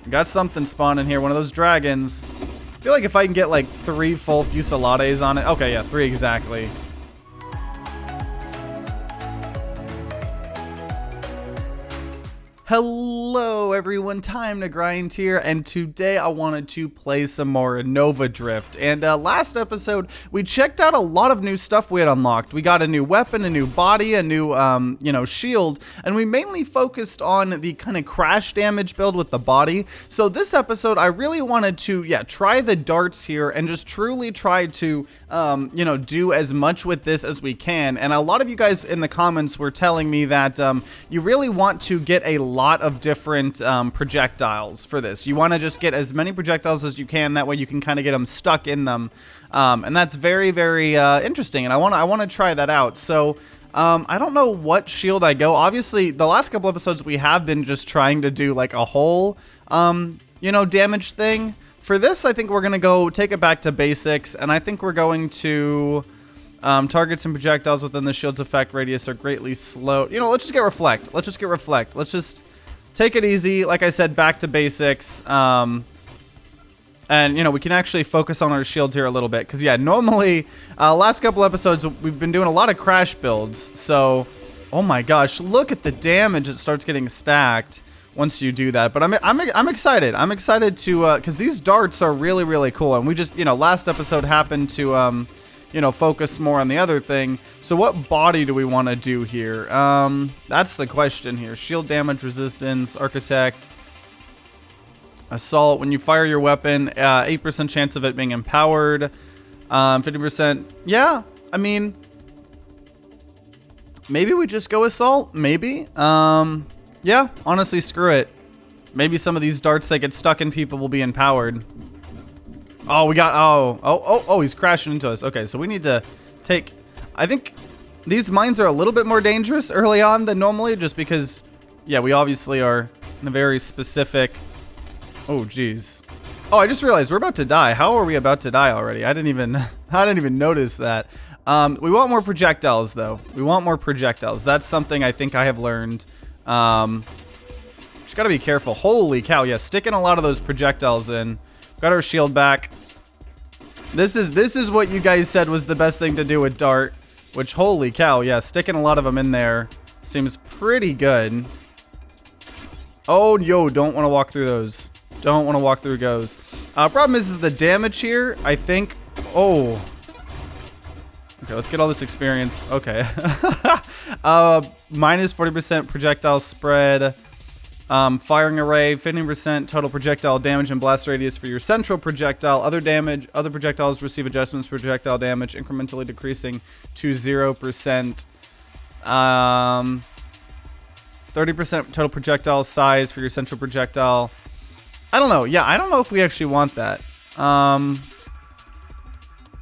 Got something spawning here. One of those dragons. I feel like if I can get like 3 full fusillades on it. Okay, yeah, 3 exactly. Hello everyone, TimeToGrind here, and today I wanted to play some more Nova Drift. And last episode, we checked out a lot of new stuff we had unlocked. We got a new weapon, a new body, a new, shield, and we mainly focused on the kind of crash damage build with the body. So this episode, I really wanted to, try the darts here and just truly try to, do as much with this as we can. And a lot of you guys in the comments were telling me that you really want to get a lot of different projectiles for this. You want to just get as many projectiles as you can. That way you can kind of get them stuck in them, and that's very, very interesting. And I want to try that out. So I don't know what shield I go. Obviously, the last couple episodes we have been just trying to do like a whole damage thing. For this, I think we're gonna go take it back to basics, and I think we're going to targets and projectiles within the shield's effect radius are greatly slowed. Let's just get reflect. Let's just take it easy. Like I said, back to basics. And we can actually focus on our shield here a little bit. Because, normally, last couple episodes, we've been doing a lot of crash builds. So, oh my gosh, look at the damage that starts getting stacked once you do that. But I'm excited. I'm excited to, because these darts are really, really cool. And we just, last episode happened to, focus more on the other thing. So what body do we want to do here? That's the question here. Shield damage, resistance, architect, assault. When you fire your weapon, 8% chance of it being empowered, 50%. Yeah, I mean, maybe we just go assault. Maybe. Yeah, honestly, screw it. Maybe some of these darts that get stuck in people will be empowered. Oh, we got, oh, he's crashing into us. Okay, so we need to take, I think these mines are a little bit more dangerous early on than normally, just because, we obviously are in a very specific, oh, geez. Oh, I just realized we're about to die. How are we about to die already? I didn't even notice that. We want more projectiles, though. We want more projectiles. That's something I think I have learned. Just gotta be careful. Holy cow, sticking a lot of those projectiles in. Got our shield back. This is what you guys said was the best thing to do with dart, which holy cow, sticking a lot of them in there seems pretty good. Oh, don't want to walk through those. Don't want to walk through those. Problem is the damage here, I think. Oh. Okay, let's get all this experience. Okay. Minus 40% projectile spread. Firing array, 15% total projectile damage and blast radius for your central projectile. Other projectiles receive adjustments, projectile damage incrementally decreasing to 0%. 30% total projectile size for your central projectile. I don't know. I don't know if we actually want that.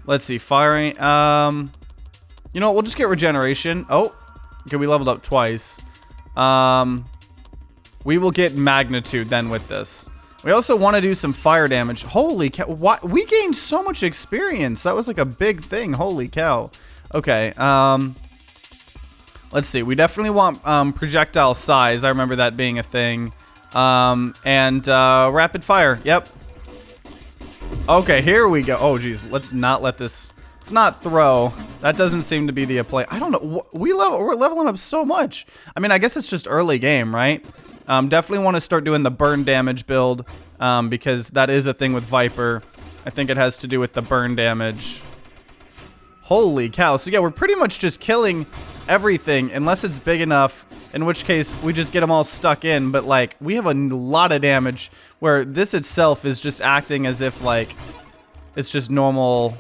Let's see. Firing. You know what? We'll just get regeneration. Oh, okay. We leveled up twice. We will get magnitude then with this. We also want to do some fire damage. Holy cow. What? We gained so much experience. That was like a big thing. Holy cow. Okay. Let's see. We definitely want projectile size. I remember that being a thing. And rapid fire. Yep. Okay, here we go. Oh, geez. Let's not let this... Let's not throw. That doesn't seem to be the play. I don't know. We're leveling up so much. I mean, I guess it's just early game, right? Definitely want to start doing the burn damage build, because that is a thing with Viper. I think it has to do with the burn damage. Holy cow. So we're pretty much just killing everything unless it's big enough, in which case we just get them all stuck in. But like, we have a lot of damage where this itself is just acting as if like it's just normal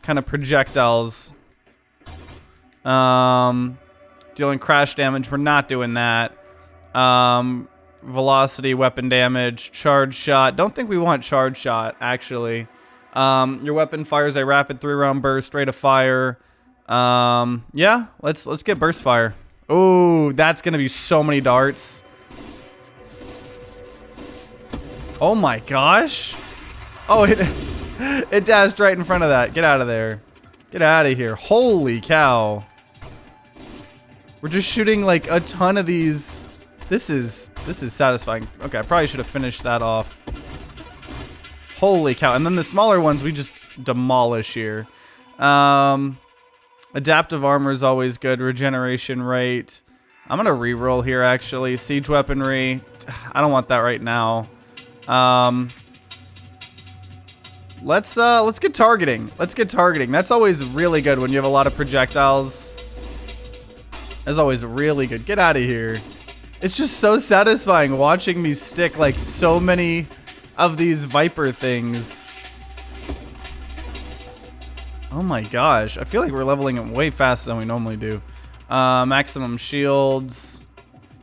kind of projectiles. Dealing crash damage, we're not doing that. Velocity, weapon damage, charge shot. Don't think we want charge shot, actually. Your weapon fires a rapid 3-round burst, rate of fire. Let's get burst fire. Ooh, that's gonna be so many darts. Oh my gosh. Oh, it dashed right in front of that. Get out of there. Get out of here. Holy cow. We're just shooting like a ton of these This is satisfying. Okay, I probably should have finished that off. Holy cow. And then the smaller ones we just demolish here. Adaptive armor is always good. Regeneration rate. I'm gonna reroll here actually. Siege weaponry. I don't want that right now. Let's get targeting. Let's get targeting. That's always really good when you have a lot of projectiles. That's always really good. Get out of here. It's just so satisfying watching me stick like so many of these Viper things. Oh my gosh. I feel like we're leveling it way faster than we normally do. Maximum shields.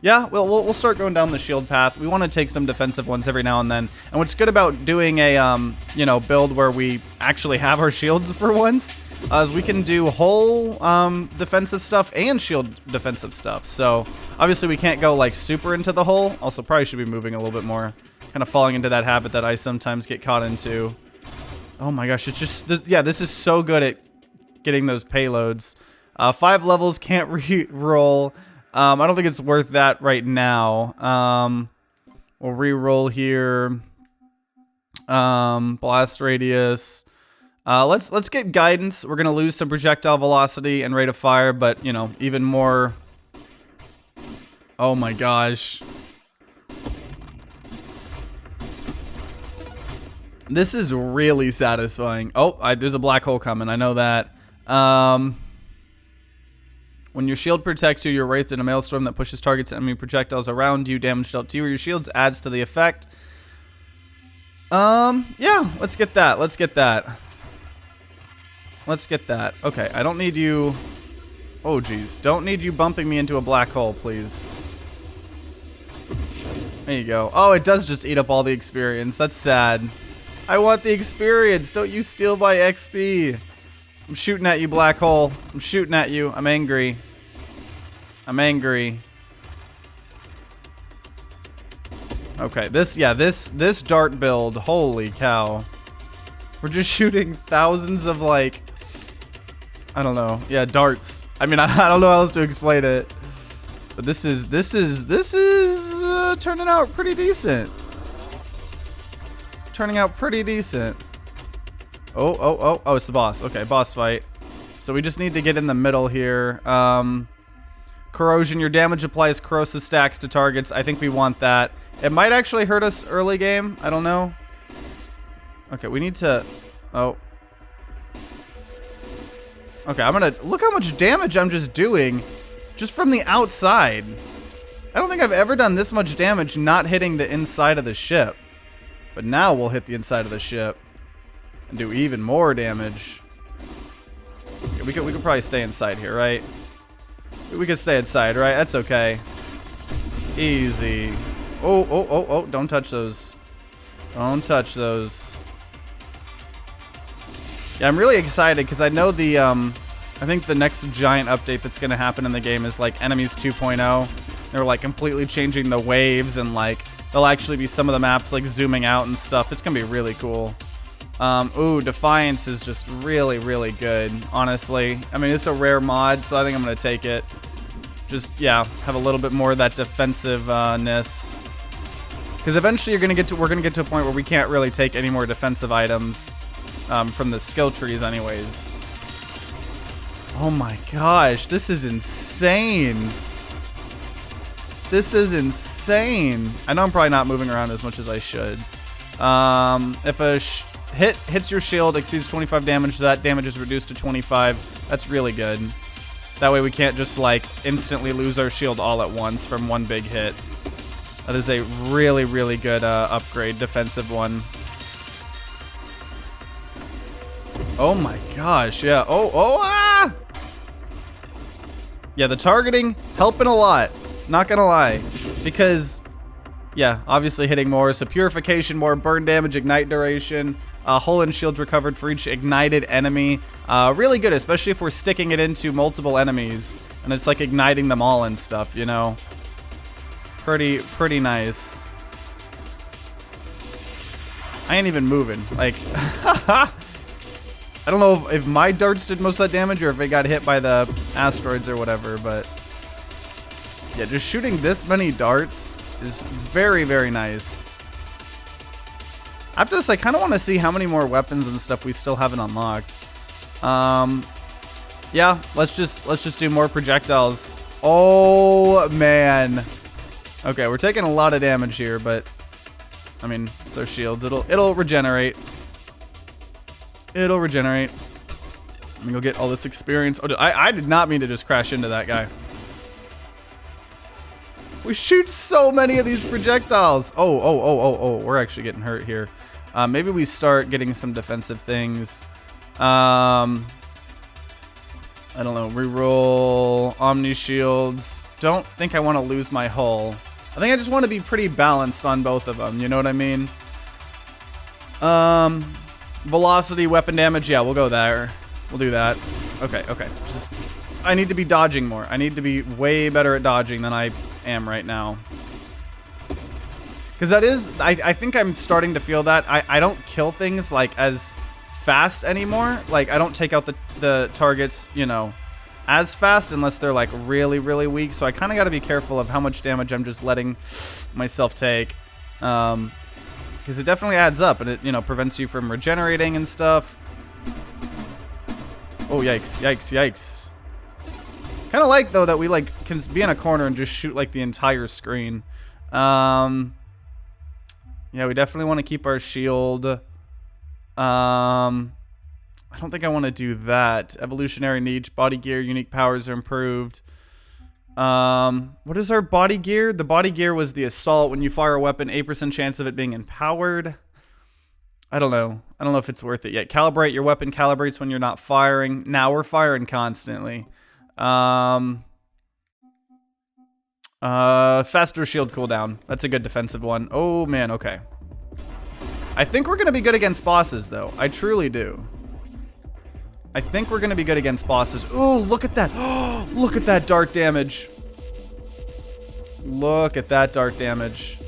Yeah, we'll start going down the shield path. We want to take some defensive ones every now and then. And what's good about doing a, you know, build where we actually have our shields for once is we can do whole defensive stuff and shield defensive stuff. So obviously we can't go like super into the hole. Also probably should be moving a little bit more. Kind of falling into that habit that I sometimes get caught into. Oh my gosh, it's just, yeah, this is so good at getting those payloads. 5 levels, can't re-roll. I don't think it's worth that right now. We'll re-roll here. Blast radius. Let's get guidance. We're gonna lose some projectile velocity and rate of fire, but you know, even more. Oh my gosh. This is really satisfying. Oh, there's a black hole coming. I know that. When your shield protects you, you're wraithed in a maelstrom that pushes targets and enemy projectiles around you. Damage dealt to you or your shields adds to the effect. Yeah, let's get that. Let's get that. Let's get that. Okay, I don't need you. Oh, geez. Don't need you bumping me into a black hole, please. There you go. Oh, it does just eat up all the experience. That's sad. I want the experience. Don't you steal my XP. I'm shooting at you, black hole. I'm shooting at you. I'm angry. I'm angry. Okay, this dart build, holy cow. We're just shooting thousands of like, I don't know. Yeah, darts. I mean, I don't know how else to explain it. But this is turning out pretty decent. Turning out pretty decent. Oh, it's the boss. Okay, boss fight. So we just need to get in the middle here. Corrosion, your damage applies corrosive stacks to targets. I think we want that. It might actually hurt us early game. I don't know. Okay, we need to... Oh. Okay, I'm gonna... Look how much damage I'm just doing just from the outside. I don't think I've ever done this much damage not hitting the inside of the ship. But now we'll hit the inside of the ship. And do even more damage. Okay, we could probably stay inside here, right? We could stay inside, right? That's okay. Easy. Oh, don't touch those. Don't touch those. Yeah, I'm really excited because I know the, I think the next giant update that's going to happen in the game is like Enemies 2.0. They're like completely changing the waves and like there'll actually be some of the maps like zooming out and stuff. It's going to be really cool. Ooh, Defiance is just really, really good, honestly. I mean, it's a rare mod, so I think I'm going to take it. Just, yeah, have a little bit more of that defensiveness. Because eventually we're going to get to a point where we can't really take any more defensive items from the skill trees anyways. Oh my gosh, this is insane. This is insane. I know I'm probably not moving around as much as I should. If a hit hits your shield, exceeds 25 damage, that damage is reduced to 25. That's really good. That way we can't just like instantly lose our shield all at once from one big hit. That is a really, really good upgrade, defensive one. Oh my gosh, yeah. Ah! Yeah, the targeting, helping a lot. Not gonna lie. Because, yeah, obviously hitting more. So purification, more burn damage, ignite duration. Hull and shields recovered for each ignited enemy. Really good, especially if we're sticking it into multiple enemies. And it's like igniting them all and stuff, you know? It's pretty nice. I ain't even moving. Like, I don't know if my darts did most of that damage or if it got hit by the asteroids or whatever, but... Yeah, just shooting this many darts is very, very nice. After this, I kind of want to see how many more weapons and stuff we still haven't unlocked. Yeah, let's just do more projectiles. Oh man. Okay, we're taking a lot of damage here, but I mean, so shields, it'll regenerate. It'll regenerate. Let me go get all this experience. Oh, I did not mean to just crash into that guy. We shoot so many of these projectiles. Oh, we're actually getting hurt here. Maybe we start getting some defensive things. I don't know, reroll, Omni Shields. Don't think I want to lose my hull. I think I just want to be pretty balanced on both of them, you know what I mean? Velocity, weapon damage, yeah, we'll go there. We'll do that. Okay. Just, I need to be dodging more. I need to be way better at dodging than I am right now. Because that is, I think I'm starting to feel that. I don't kill things like as fast anymore. Like I don't take out the targets, you know, as fast unless they're like really, really weak. So I kind of got to be careful of how much damage I'm just letting myself take. Because it definitely adds up and it, you know, prevents you from regenerating and stuff. Oh, yikes. Kind of like, though, that we, like, can be in a corner and just shoot, like, the entire screen. Yeah, we definitely want to keep our shield. I don't think I want to do that. Evolutionary niche, body gear, unique powers are improved. What is our body gear? The body gear was the assault. When you fire a weapon, 8% chance of it being empowered. I don't know. I don't know if it's worth it yet. Calibrate. Your weapon calibrates when you're not firing. Now we're firing constantly. Faster shield cooldown. That's a good defensive one. Oh, man. Okay. I think we're going to be good against bosses, though. I truly do. I think we're going to be good against bosses. Ooh, look at that. Oh, look at that dart damage. Look at that dart damage.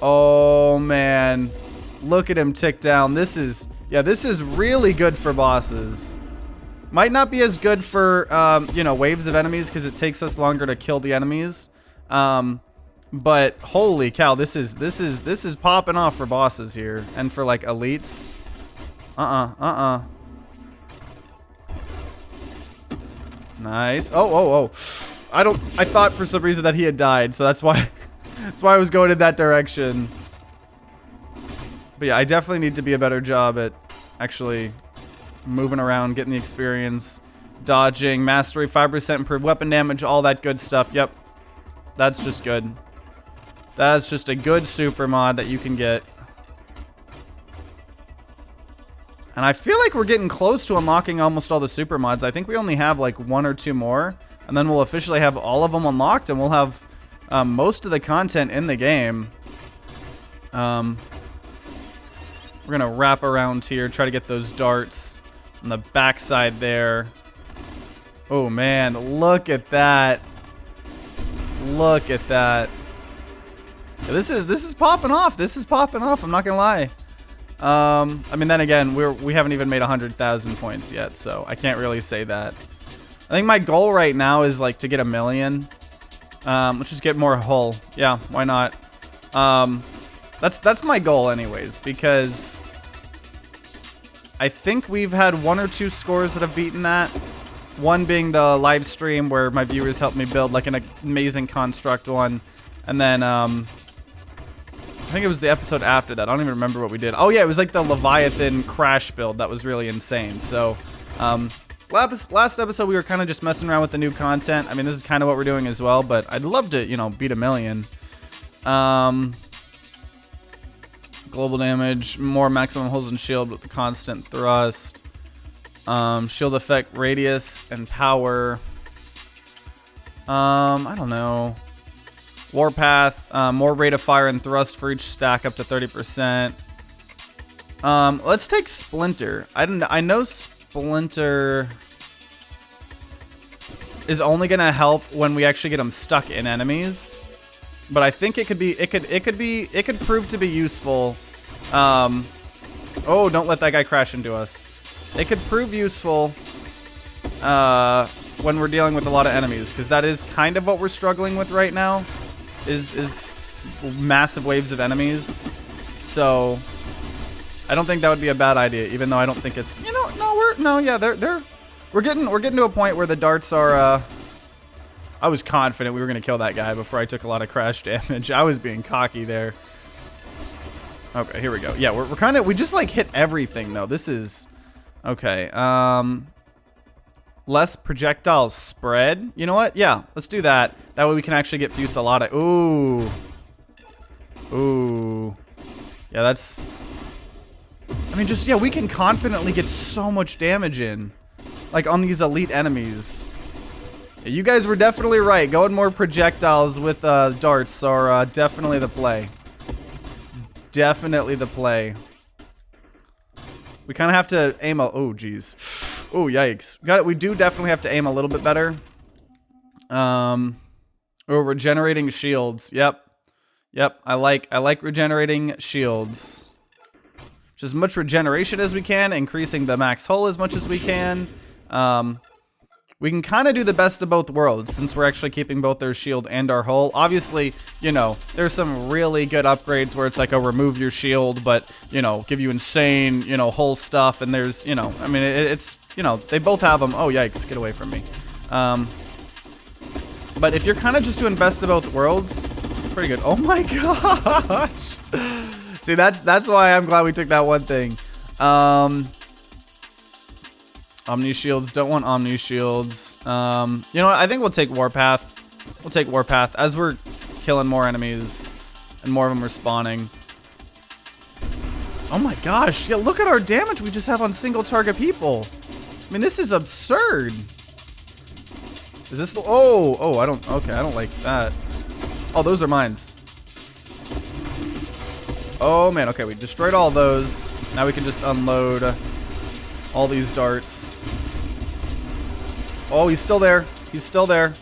Oh, man. Look at him tick down. This is really good for bosses. Might not be as good for, you know, waves of enemies because it takes us longer to kill the enemies. But holy cow, this is popping off for bosses here and for like elites. Nice. Oh. I thought for some reason that he had died, so that's why I was going in that direction. But yeah, I definitely need to be a better job at actually moving around, getting the experience, dodging, mastery, 5% improved weapon damage, all that good stuff. Yep. That's just good. That's just a good super mod that you can get. And I feel like we're getting close to unlocking almost all the super mods. I think we only have like 1 or 2 more. And then we'll officially have all of them unlocked and we'll have most of the content in the game. We're going to wrap around here, try to get those darts on the backside there. Oh man, look at that. Look at that. Yeah, this is popping off. This is popping off. I'm not going to lie. I mean, then again, we haven't even made 100,000 points yet, so I can't really say that. I think my goal right now is like to get 1 million. Let's just get more hull. Yeah, why not? That's my goal anyways, because I think we've had 1 or 2 scores that have beaten that. One being the live stream where my viewers helped me build like an amazing construct one, and then I think it was the episode after that. I don't even remember what we did. Oh yeah, it was like the Leviathan crash build that was really insane. So last episode we were kind of just messing around with the new content. I mean, this is kind of what we're doing as well, but I'd love to, you know, beat 1 million. Global damage, more maximum holes and shield with the constant thrust. Shield effect, radius, and power. I don't know. Warpath, more rate of fire and thrust for each stack up to 30%. Let's take Splinter. I know Splinter is only gonna help when we actually get them stuck in enemies, but I think it could prove to be useful. Oh, don't let that guy crash into us. It could prove useful when we're dealing with a lot of enemies, because that is kind of what we're struggling with right now, is massive waves of enemies. So I don't think that would be a bad idea, even though I don't think it's, you know, we're getting to a point where the darts are, I was confident we were gonna kill that guy before I took a lot of crash damage. I was being cocky there. Okay, here we go. Yeah, we just like hit everything though. This is, okay, less projectile spread. You know what? Yeah, let's do that. That way we can actually get Fusilata. Ooh. Ooh. Yeah, that's, I mean, just, yeah, we can confidently get so much damage in, like on these elite enemies. Yeah, you guys were definitely right. Going more projectiles with darts are definitely the play. Definitely the play. We kind of have to aim a, oh geez. Oh yikes. We do definitely have to aim a little bit better. Oh, regenerating shields. Yep. Yep, I like regenerating shields. Just as much regeneration as we can, increasing the max hull as much as we can. We can kind of do the best of both worlds since we're actually keeping both our shield and our hull. Obviously, you know, there's some really good upgrades where it's like, oh, remove your shield, but, you know, give you insane, you know, hull stuff. And there's, you know, I mean, it's, you know, they both have them. Oh, yikes, get away from me. But if you're kind of just doing best of both worlds, pretty good. Oh my gosh. See, that's why I'm glad we took that one thing. Omni shields, don't want Omni shields. You know what, I think we'll take Warpath. We'll take Warpath as we're killing more enemies and more of them are spawning. Oh my gosh, yeah, look at our damage we just have on single target people. I mean, this is absurd. Is this the, oh, I don't like that. Oh, those are mines. Oh man, okay, we destroyed all those. Now we can just unload all these darts. Oh, he's still there. He's still there.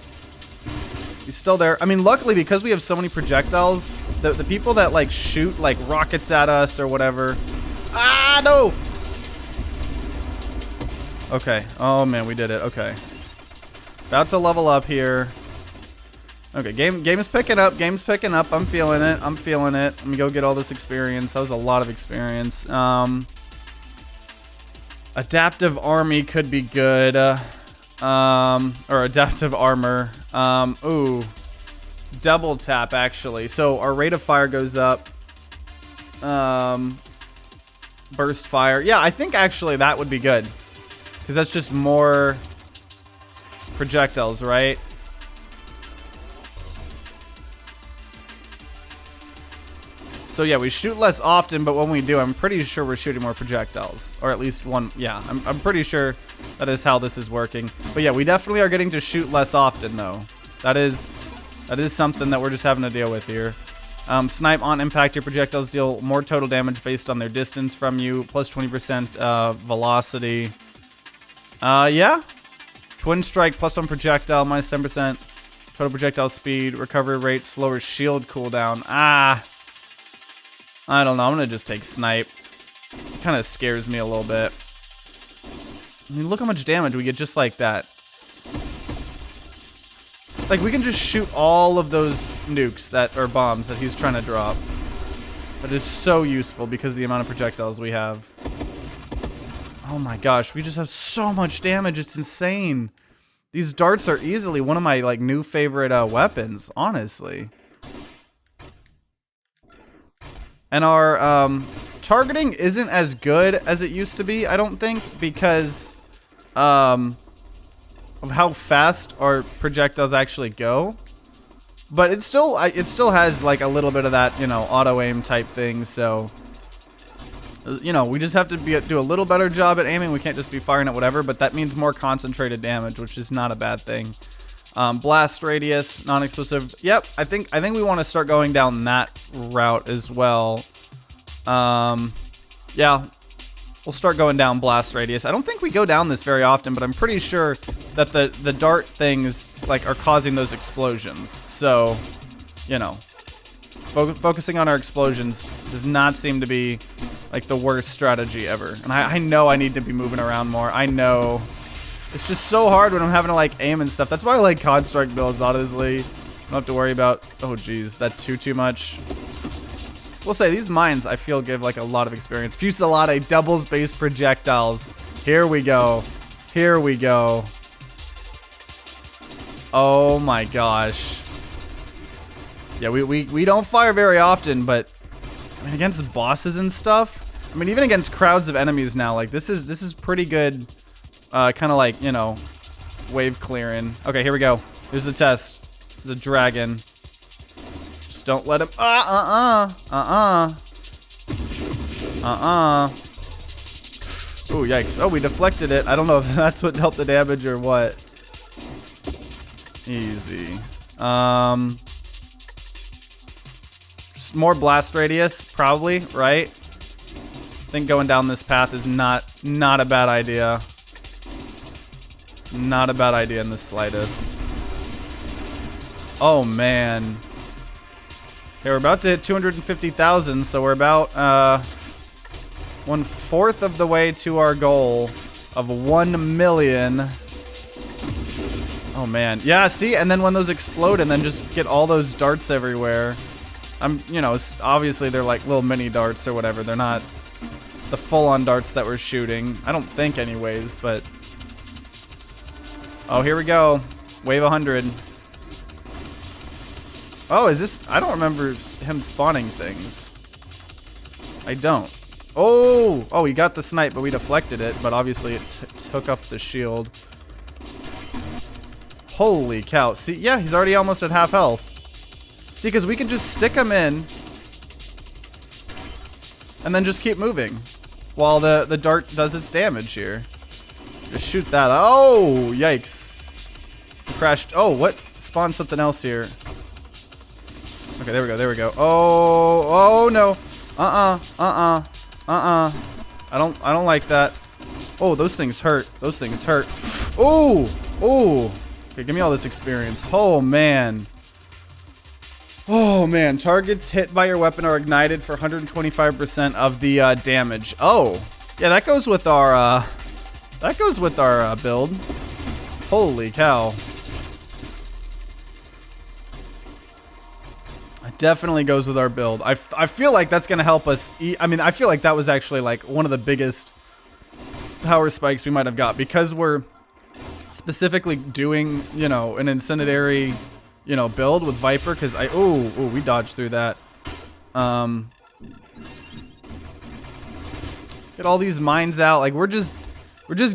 He's still there. I mean, luckily, because we have so many projectiles, the people that like shoot like rockets at us or whatever. Ah, no! Okay. Oh man, we did it. Okay. About to level up here. Okay, game's picking up. Game's picking up. I'm feeling it. I'm feeling it. Let me go get all this experience. That was a lot of experience. Adaptive army could be good. Or adaptive armor. Ooh. Double tap, actually. So our rate of fire goes up. Burst fire. Yeah, I think actually that would be good. Because that's just more projectiles, right? So yeah, we shoot less often, but when we do, I'm pretty sure we're shooting more projectiles. Or at least one, yeah, I'm pretty sure that is how this is working. But yeah, we definitely are getting to shoot less often, though. That is something that we're just having to deal with here. Snipe on impact, your projectiles deal more total damage based on their distance from you, plus 20% velocity. Yeah. Twin strike, plus 1 projectile, minus 10% total projectile speed, recovery rate, slower shield cooldown. Ah. I don't know, I'm gonna just take snipe. It kind of scares me a little bit. I mean, look how much damage we get just like that. Like, we can just shoot all of those nukes that, or bombs that he's trying to drop. That is so useful because of the amount of projectiles we have. Oh my gosh, we just have so much damage, it's insane. These darts are easily one of my, like, new favorite weapons, honestly. And our targeting isn't as good as it used to be, I don't think, because of how fast our projectiles actually go. But it still has like a little bit of that, you know, auto aim type thing. So, you know, we just have to do a little better job at aiming. We can't just be firing at whatever, but that means more concentrated damage, which is not a bad thing. Blast radius, non-explosive. Yep, I think we want to start going down that route as well. Yeah, we'll start going down blast radius. I don't think we go down this very often, but I'm pretty sure that the dart things like are causing those explosions. So, you know, focusing on our explosions does not seem to be like the worst strategy ever. And I know I need to be moving around more. I know It's just so hard when I'm having to like aim and stuff. That's why I like construct builds, honestly. Don't have to worry about, oh geez, that too much. We'll say these mines I feel give like a lot of experience. Fusillade doubles base projectiles. Here we go. Here we go. Oh my gosh. Yeah, we don't fire very often, but I mean against bosses and stuff. I mean even against crowds of enemies now, like this is pretty good. Kind of like, you know, wave clearing. Okay, here we go. Here's the test. There's a dragon. Just don't let him. Oh, yikes. Oh, we deflected it. I don't know if that's what helped the damage or what. Easy. Just more blast radius, probably, right? I think going down this path is not a bad idea. Not a bad idea in the slightest. Oh man. Okay, we're about to hit 250,000, so we're about 1/4 of the way to our goal of 1 million. Oh man. Yeah, see, and then when those explode and then just get all those darts everywhere. You know, obviously they're like little mini darts or whatever. They're not the full-on darts that we're shooting. I don't think anyways, but oh, here we go. Wave 100. Oh, is this? I don't remember him spawning things. I don't. Oh, he got the snipe, but we deflected it. But obviously it took up the shield. Holy cow. See, yeah, he's already almost at half health. See, because we can just stick him in. And then just keep moving. While the dart does its damage here. Just shoot that. Oh, yikes. Crashed. Oh, what? Spawned something else here. Okay, there we go. There we go. Oh no. I don't like that. Oh, those things hurt. Those things hurt. Oh. Okay, give me all this experience. Oh, man. Oh, man. Targets hit by your weapon are ignited for 125% of the damage. Oh. Yeah, that goes with our build. Holy cow. It definitely goes with our build. I feel like that's going to help us. I mean, I feel like that was actually like one of the biggest power spikes we might have got because we're specifically doing, you know, an incendiary, you know, build with Viper because we dodged through that. Get all these mines out. Like we're just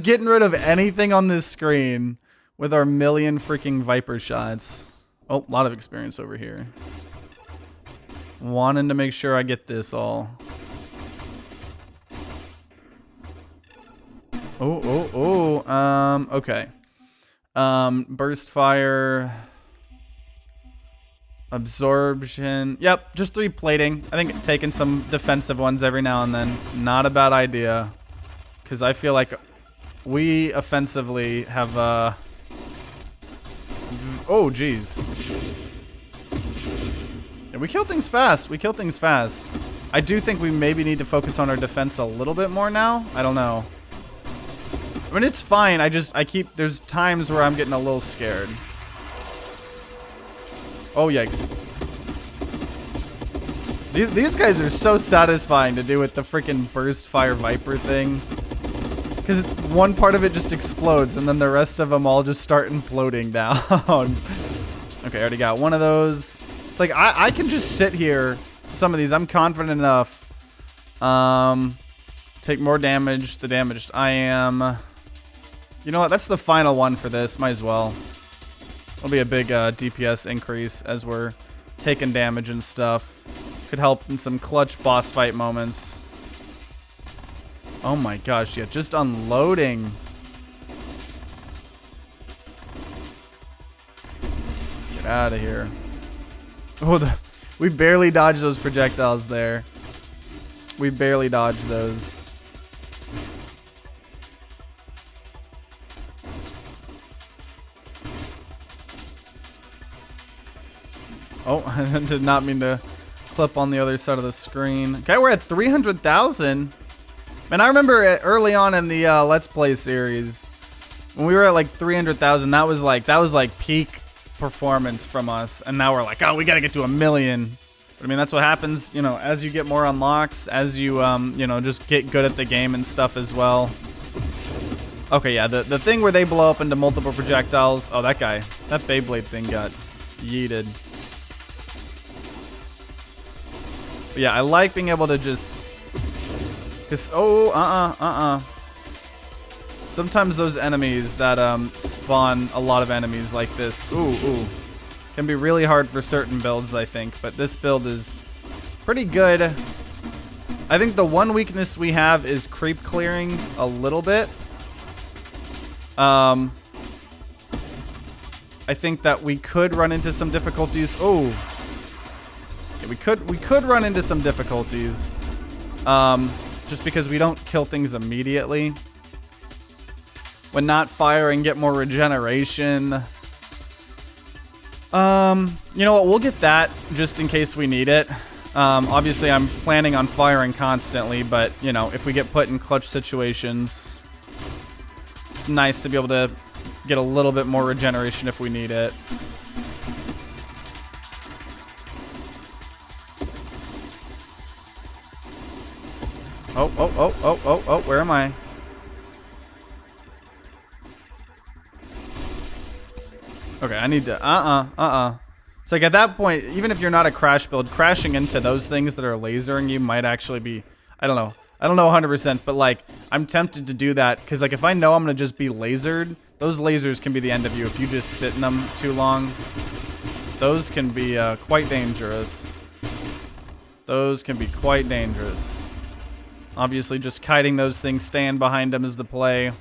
getting rid of anything on this screen with our million freaking Viper shots. Oh, a lot of experience over here. Wanting to make sure I get this all. Okay. Burst fire. Absorption. Yep, just 3 plating. I think taking some defensive ones every now and then. Not a bad idea. Because I feel like we offensively have, oh, jeez. Yeah, we kill things fast. We kill things fast. I do think we maybe need to focus on our defense a little bit more now. I don't know. I mean, it's fine. There's times where I'm getting a little scared. Oh, yikes. These guys are so satisfying to do with the freaking burst fire Viper thing. Because one part of it just explodes and then the rest of them all just start imploding down. Okay, I already got one of those. It's like, I can just sit here. Some of these, I'm confident enough. Take more damage. The damaged I am. You know what? That's the final one for this. Might as well. It'll be a big DPS increase as we're taking damage and stuff. Could help in some clutch boss fight moments. Oh my gosh, yeah, just unloading. Get out of here. Oh, we barely dodged those projectiles there. We barely dodged those. Oh, I did not mean to clip on the other side of the screen. Okay, we're at 300,000. Man, I remember early on in the Let's Play series, When we were at like 300,000, that was like peak performance from us, and now we're like, oh, we gotta get to 1 million. But I mean, that's what happens, you know, as you get more unlocks, as you, you know, just get good at the game and stuff as well. Okay, yeah, the thing where they blow up into multiple projectiles. Oh, that guy, that Beyblade thing got yeeted. But yeah, I like being able to just, sometimes those enemies that spawn a lot of enemies like this, ooh, can be really hard for certain builds, I think. But this build is pretty good. I think the one weakness we have is creep clearing a little bit. I think that we could run into some difficulties. Oh, yeah, we could run into some difficulties, just because we don't kill things immediately. When not firing, get more regeneration. You know what? We'll get that just in case we need it. Obviously, I'm planning on firing constantly, but you know, if we get put in clutch situations, it's nice to be able to get a little bit more regeneration if we need it. Oh, where am I? Okay, I need to, It's like at that point, even if you're not a crash build, crashing into those things that are lasering you might actually be, I don't know 100%, but like, I'm tempted to do that, because like if I know I'm gonna just be lasered, those lasers can be the end of you if you just sit in them too long. Those can be quite dangerous. Those can be quite dangerous. Obviously, just kiting those things, stand behind them is the play.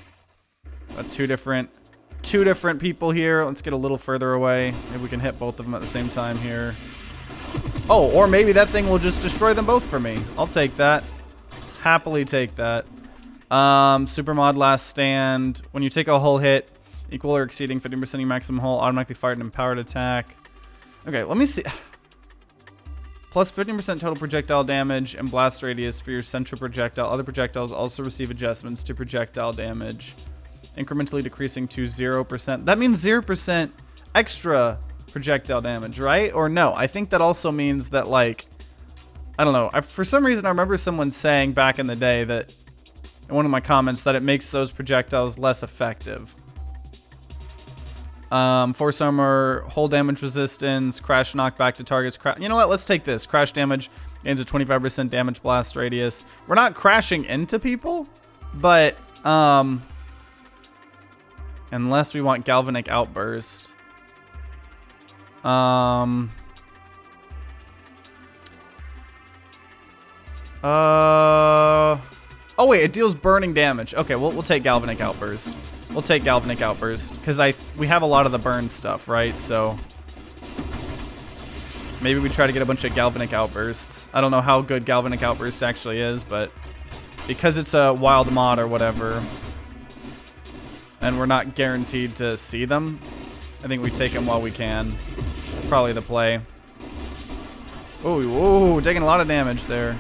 Two different people here. Let's get a little further away. Maybe we can hit both of them at the same time here. Oh, or maybe that thing will just destroy them both for me. I'll take that. Happily take that. Super mod last stand. When you take a hull hit, equal or exceeding 50% of your maximum hull, automatically fired an empowered attack. Okay, let me see. Plus 15% total projectile damage and blast radius for your central projectile. Other projectiles also receive adjustments to projectile damage, incrementally decreasing to 0%. That means 0% extra projectile damage, right? Or no, I think that also means that, like, I don't know. For some reason, I remember someone saying back in the day that, in one of my comments, that it makes those projectiles less effective. Force armor, hull damage resistance, crash knockback to targets. You know what? Let's take this. Crash damage gains a 25% damage blast radius. We're not crashing into people, but unless we want galvanic outburst. Oh wait, it deals burning damage. Okay, we'll take galvanic outburst. We'll take galvanic outburst because we have a lot of the burn stuff, right? So maybe we try to get a bunch of galvanic outbursts. I don't know how good galvanic outburst actually is, but because it's a wild mod or whatever, and we're not guaranteed to see them, I think we take them while we can. Probably the play. Oh, taking a lot of damage there.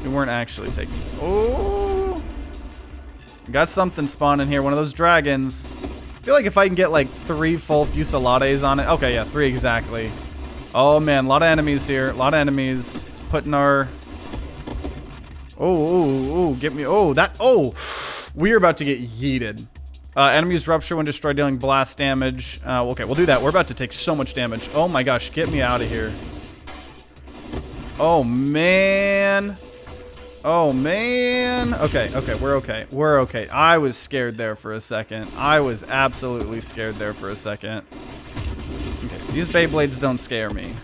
We weren't actually taking. Oh, got something spawning here. One of those dragons. I feel like if I can get like 3 full fusillades on it. Okay, yeah, 3 exactly. Oh man, a lot of enemies here. A lot of enemies. It's putting our. Oh, get me. Oh, that. Oh, we're about to get yeeted. Enemies rupture when destroyed, dealing blast damage. Okay, we'll do that. We're about to take so much damage. Oh my gosh, get me out of here. Oh man. Oh man. Okay, we're okay. We're okay. I was scared there for a second. I was absolutely scared there for a second. Okay, these Beyblades don't scare me.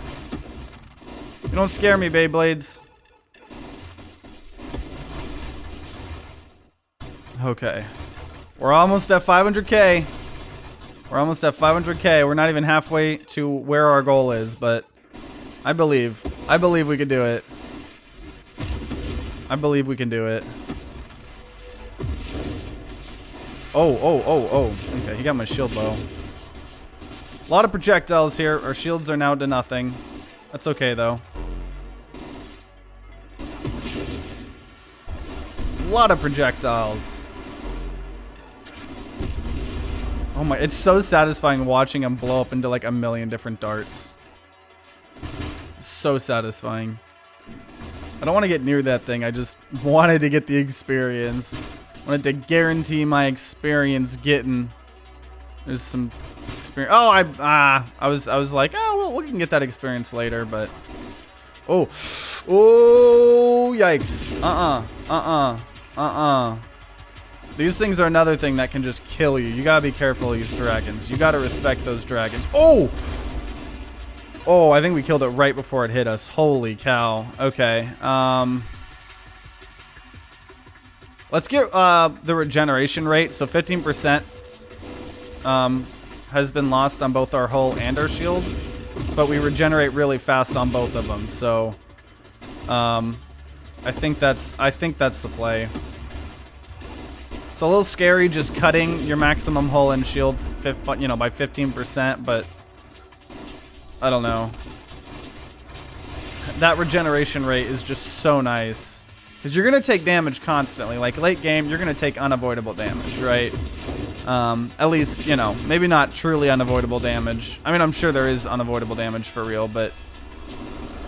You don't scare me, Beyblades. Okay. We're almost at 500K. We're almost at 500K. We're not even halfway to where our goal is, but I believe we can do it. I believe we can do it. Oh. Okay, he got my shield bow. A lot of projectiles here. Our shields are now to nothing. That's okay, though. A lot of projectiles. Oh my, it's so satisfying watching him blow up into like a million different darts. So satisfying. I don't want to get near that thing. I just wanted to get the experience. Wanted to guarantee my experience getting. There's some experience. Oh, I was like, oh well, we can get that experience later, but oh, yikes! These things are another thing that can just kill you. You gotta be careful of these dragons. You gotta respect those dragons. Oh, I think we killed it right before it hit us. Holy cow! Okay, let's get the regeneration rate. So 15%. Has been lost on both our hull and our shield, but we regenerate really fast on both of them. So, I think that's the play. It's a little scary just cutting your maximum hull and shield, by 15%, but I don't know. That regeneration rate is just so nice because you're gonna take damage constantly. Like late game, you're gonna take unavoidable damage, right? At least, maybe not truly unavoidable damage. I mean, I'm sure there is unavoidable damage for real, but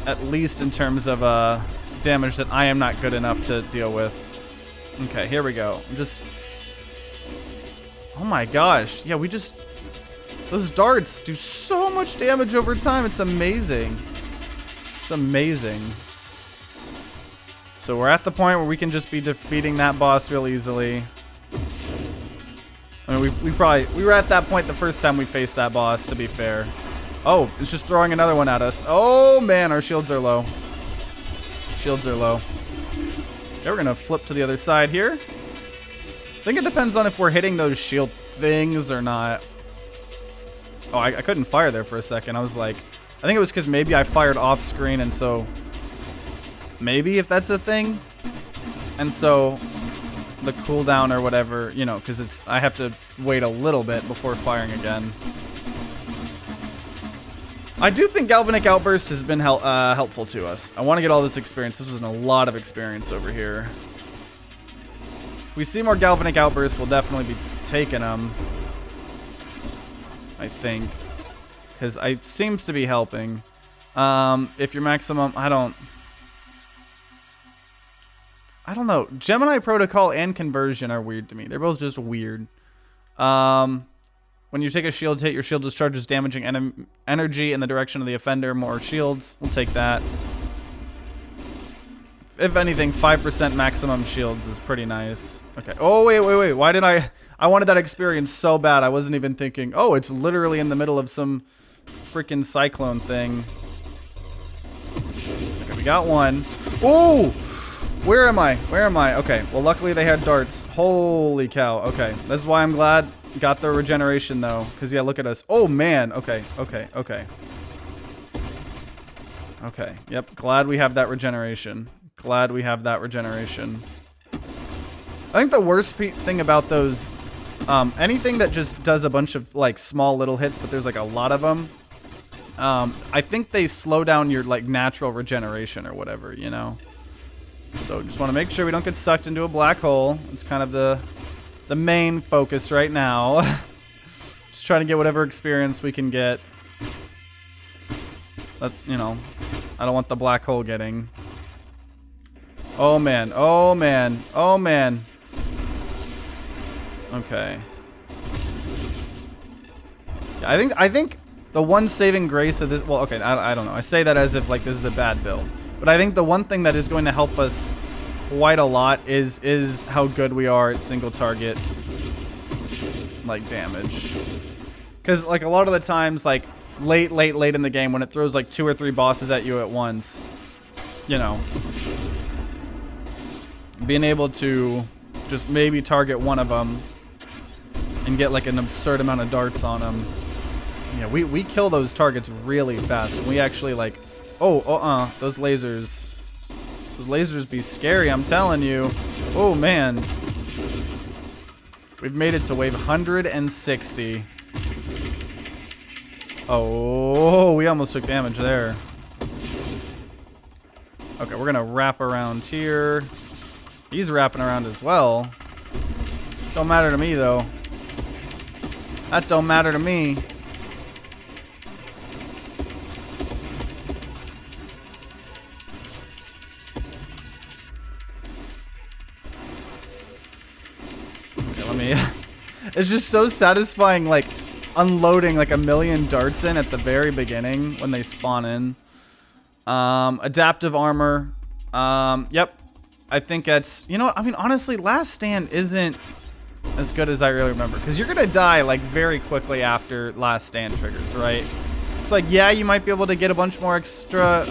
at least in terms of damage that I am not good enough to deal with. Okay, here we go. Oh my gosh. Yeah, those darts do so much damage over time. It's amazing. It's amazing. So we're at the point where we can just be defeating that boss real easily. I mean, we were at that point the first time we faced that boss, to be fair. Oh, it's just throwing another one at us. Oh man, our shields are low. Shields are low. Okay, we're gonna flip to the other side here. I think it depends on if we're hitting those shield things or not. Oh, I couldn't fire there for a second. I was like, I think it was because maybe I fired off screen, and so maybe if that's a thing, and so the cooldown or whatever, because I have to wait a little bit before firing again. I do think Galvanic Outburst has been helpful to us. I want to get all this experience. This was a lot of experience over here. If we see more Galvanic Outbursts, we'll definitely be taking them. I think. Because it seems to be helping. If your maximum... I don't know. Gemini Protocol and Conversion are weird to me. They're both just weird. When you take a shield hit, your shield discharges damaging energy in the direction of the offender. More shields. We'll take that. If anything, 5% maximum shields is pretty nice. Okay. Oh, wait. Why did I wanted that experience so bad. I wasn't even thinking, oh, it's literally in the middle of some freaking cyclone thing. Okay, we got one. Oh! Where am I? Okay, well, luckily they had darts. Holy cow. Okay, that's why I'm glad got the regeneration, though. Because, yeah, look at us. Oh, man. Okay. Yep, glad we have that regeneration. I think the worst thing about those, anything that just does a bunch of, like, small little hits, but there's, like, a lot of them, I think they slow down your, like, natural regeneration or whatever, So just want to make sure we don't get sucked into a black hole. It's kind of the main focus right now. Just trying to get whatever experience we can get. But, I don't want the black hole getting. Oh man. Okay. Yeah, I think the one saving grace of this, well, okay, I don't know. I say that as if like this is a bad build. But I think the one thing that is going to help us quite a lot is how good we are at single target, like, damage. Because, like, a lot of the times, like, late in the game when it throws, like, 2 or 3 bosses at you at once, being able to just maybe target one of them and get, like, an absurd amount of darts on them. Yeah, we kill those targets really fast. We actually, like... Oh, those lasers. Those lasers be scary, I'm telling you. Oh, man. We've made it to wave 160. Oh, we almost took damage there. Okay, we're gonna wrap around here. He's wrapping around as well. Don't matter to me, though. That don't matter to me. Okay, let me... It's just so satisfying, like, unloading like a million darts in at the very beginning when they spawn in. Adaptive armor. Yep. I think that's, you know what, I mean, honestly, Last Stand isn't as good as I really remember, because you're gonna die like very quickly after Last Stand triggers, right? So like, yeah, you might be able to get a bunch more extra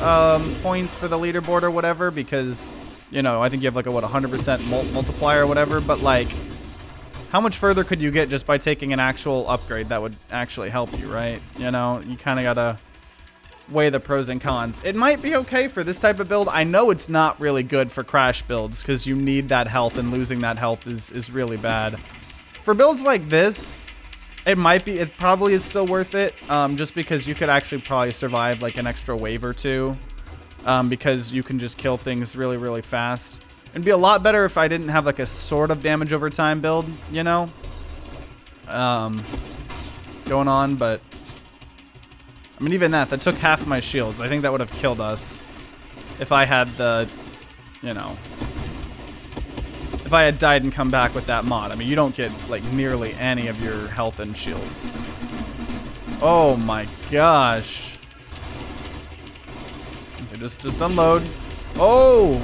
points for the leaderboard or whatever, because, you know, I think you have like a, what, 100% multiplier or whatever, but like, how much further could you get just by taking an actual upgrade that would actually help you, right? You know, you kind of gotta weigh the pros and cons. It might be okay for this type of build. I know it's not really good for crash builds because you need that health, and losing that health is really bad. For builds like this, it probably is still worth it, just because you could actually probably survive like an extra wave or two, because you can just kill things really, really fast. It'd be a lot better if I didn't have like a sort of damage over time build, you know, going on, but I mean, even that took half my shields. I think that would have killed us if I had the, you know, if I had died and come back with that mod. I mean, you don't get like nearly any of your health and shields. Oh my gosh. Okay, just unload. Oh.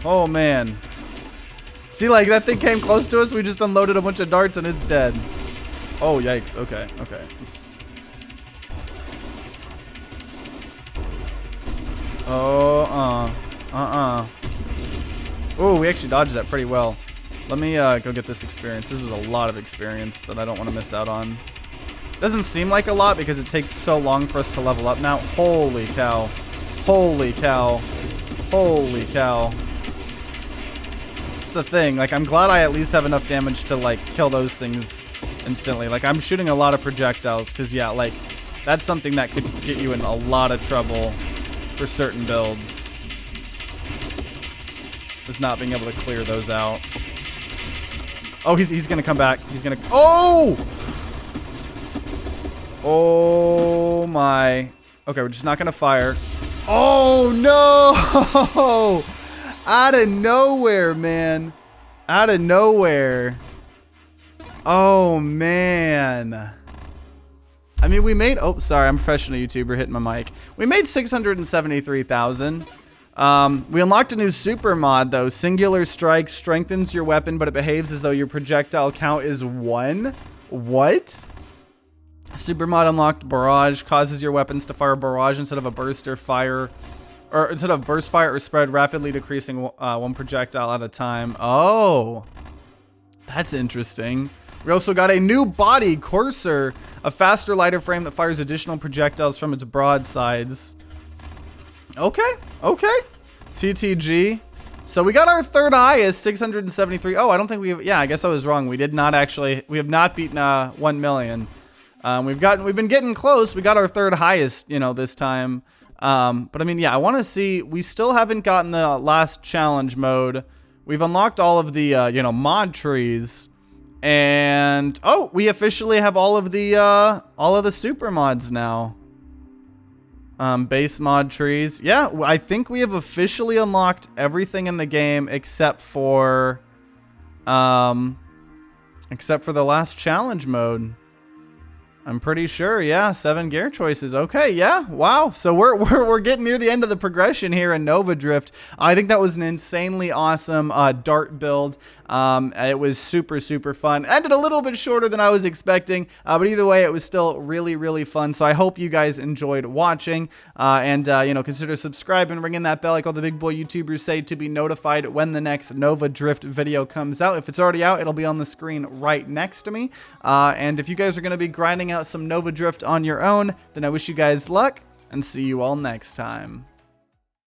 Oh, man. See, like, that thing came close to us. We just unloaded a bunch of darts and it's dead. Oh, yikes. Okay. Oh, Oh, we actually dodged that pretty well. Let me go get this experience. This was a lot of experience that I don't want to miss out on. Doesn't seem like a lot because it takes so long for us to level up now. Holy cow. Holy cow. Holy cow. The thing, like, I'm glad I at least have enough damage to like kill those things instantly. Like, I'm shooting a lot of projectiles because, yeah, like, that's something that could get you in a lot of trouble for certain builds, is not being able to clear those out. Oh, he's gonna come back. He's gonna, oh my. Okay, we're just not gonna fire. Oh no. Out of nowhere, man. Out of nowhere. Oh, man. I mean, we made... Oh, sorry. I'm a professional YouTuber hitting my mic. We made 673,000. We unlocked a new super mod, though. Singular Strike strengthens your weapon, but it behaves as though your projectile count is 1. What? Super mod unlocked Barrage. Causes your weapons to fire a barrage instead of a burst or fire... Or instead of burst fire or spread, rapidly decreasing one projectile at a time. Oh, that's interesting. We also got a new body, Courser, a faster, lighter frame that fires additional projectiles from its broadsides. Okay. TTG. So we got our third highest, 673. Oh, I don't think we have, yeah, I guess I was wrong. We have not beaten 1 million. We've been getting close. We got our third highest, you know, this time. But I mean, yeah, I want to see, we still haven't gotten the last challenge mode. We've unlocked all of the, you know, mod trees, and, oh, we officially have all of the super mods now. Base mod trees. Yeah, I think we have officially unlocked everything in the game except for the last challenge mode. I'm pretty sure, yeah, 7 gear choices. Okay, yeah, wow. So we're getting near the end of the progression here in Nova Drift. I think that was an insanely awesome dart build. It was super, super fun. Ended a little bit shorter than I was expecting, but either way, it was still really, really fun. So I hope you guys enjoyed watching, and you know, consider subscribing, ringing that bell like all the big boy YouTubers say, to be notified when the next Nova Drift video comes out. If it's already out, it'll be on the screen right next to me. And if you guys are going to be grinding out some Nova Drift on your own, then I wish you guys luck, and see you all next time.